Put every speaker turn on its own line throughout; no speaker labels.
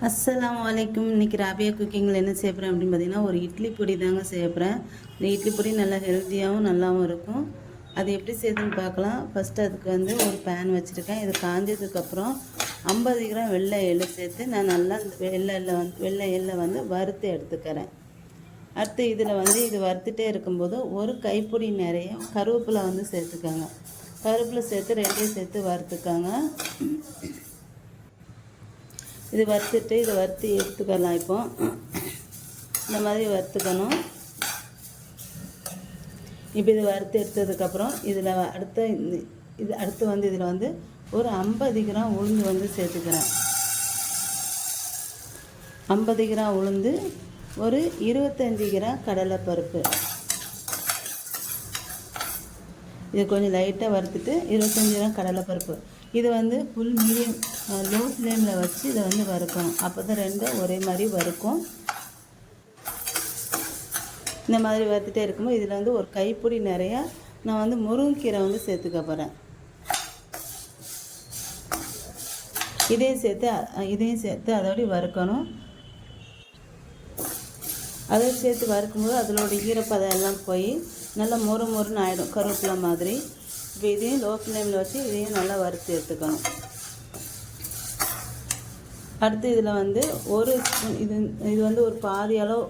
அஸ்ஸலாமு அலைக்கும். இன்றைக்கி ராபியா குக்கிங்கில் என்ன செய்ய போகிறேன் அப்படின்னு பார்த்தீங்கன்னா, ஒரு இட்லி பொடி தாங்க செய்ய போகிறேன். இந்த இட்லி பொடி நல்லா ஹெல்த்தியாகவும் நல்லாவும் இருக்கும். அது எப்படி செய்யுதுன்னு பார்க்கலாம். ஃபஸ்ட்டு அதுக்கு வந்து ஒரு பேன் வச்சுருக்கேன். இது காஞ்சதுக்கப்புறம் 50 கிராம் வெள்ளை எள்ளு சேர்த்து நான் நல்லா இந்த வெள்ளை எள்ளை வந்து வறுத்து எடுத்துக்கிறேன். அடுத்து இதில் வந்து இது வறுத்துட்டே இருக்கும்போது ஒரு கைப்பிடி நிறைய கருவேப்பிலை வந்து சேர்த்துக்கோங்க. கருவேப்பிலை சேர்த்து ரெண்டையும் சேர்த்து வறுத்துக்கோங்க. இது வறுத்துட்டு இதை வறுத்து எடுத்துக்கலாம். இப்போ இந்த மாதிரி வறுத்துக்கணும். இப்போ இது வறுத்து எடுத்ததுக்கப்புறம் இதில் அடுத்து வந்து இதில் வந்து ஒரு 50 கிராம் உளுந்து வந்து சேர்த்துக்கிறேன். 50 கிராம் உளுந்து, ஒரு 25 கிராம் கடலைப்பருப்பு. இது கொஞ்சம் லைட்டாக வறுத்துட்டு 25 கிராம் கடலைப்பருப்பு. இது வந்து ஃபுல் மீடியம் லோ ஃப்ளேமில் வச்சு இதை வந்து வறுக்கணும். அப்போ தான் ரெண்டும் ஒரே மாதிரி வறுக்கும். இந்த மாதிரி வறுத்துட்டே இருக்கும்போது இதில் வந்து ஒரு கைப்பிடி நிறையா நான் வந்து முருங்கைக்கீரை வந்து சேர்த்துக்க போகிறேன். இதையும் சேர்த்து அதோடு வறுக்கணும். அதை சேர்த்து வறுக்கும்போது அதோட ஈரப்பதம் எல்லாம் போய் நல்லா மொறுன்னு ஆகிடும், கருவேப்பிலை மாதிரி. இப்போ இதையும் லோ ஃப்ளேமில் வச்சு இதையும் நல்லா வறுத்து எடுத்துக்கணும். அடுத்து இதில் வந்து ஒரு ஸ்பூன் இது வந்து ஒரு பாதி அளவு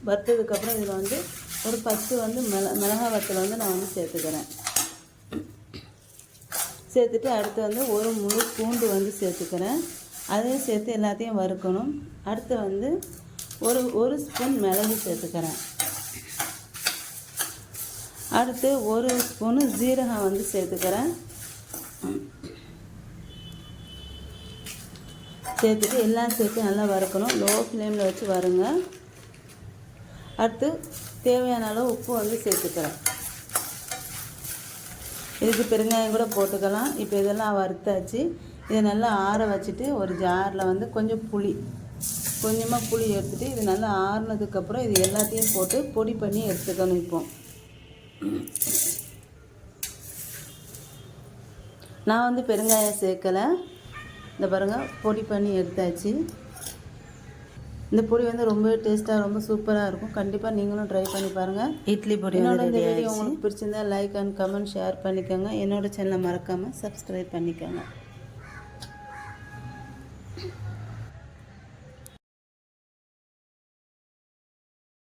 வறுத்ததுக்கப்புறம் இதில் வந்து ஒரு 10 வந்து மிளகாய் வத்தல் வந்து நான் வந்து சேர்த்துக்கிறேன். சேர்த்துட்டு அடுத்து வந்து ஒரு முழு பூண்டு வந்து சேர்த்துக்கிறேன். அதையும் சேர்த்து எல்லாத்தையும் வறுக்கணும். அடுத்து வந்து ஒரு ஸ்பூன் மிளகு சேர்த்துக்கிறேன். அடுத்து ஒரு ஸ்பூனு ஜீரகம் வந்து சேர்த்துக்கிறேன். சேர்த்துட்டு எல்லாம் சேர்த்து நல்லா வறுக்கணும். லோ ஃப்ளேமில் வச்சு வறுங்க. அடுத்து தேவையான அளவு உப்பு வந்து சேர்த்துக்கிறேன். இதுக்கு பெருங்காயம் கூட போட்டுக்கலாம். இப்போ இதெல்லாம் வறுத்தாச்சு. இதை நல்லா ஆற வச்சுட்டு ஒரு ஜாரில் வந்து கொஞ்சமாக புளி எடுத்துகிட்டு இது நல்லா ஆறுனதுக்கப்புறம் இது எல்லாத்தையும் போட்டு பொடி பண்ணி எடுத்துக்கணும். இப்போ நான் வந்து பெருங்காயம் சேர்க்கலை. இந்த பாருங்கள், பொடி பண்ணி எடுத்தாச்சு. இந்த பொடி வந்து ரொம்ப டேஸ்ட்டாக ரொம்ப சூப்பராக இருக்கும். கண்டிப்பாக நீங்களும் ட்ரை பண்ணி பாருங்கள். இட்லி பொடி. இந்த வீடியோ உங்களுக்கு பிடிச்சிருந்தா லைக் அண்ட் கமெண்ட் ஷேர் பண்ணிக்கோங்க. என்னோடய சேனலை மறக்காமல் சப்ஸ்கிரைப் பண்ணிக்கோங்க.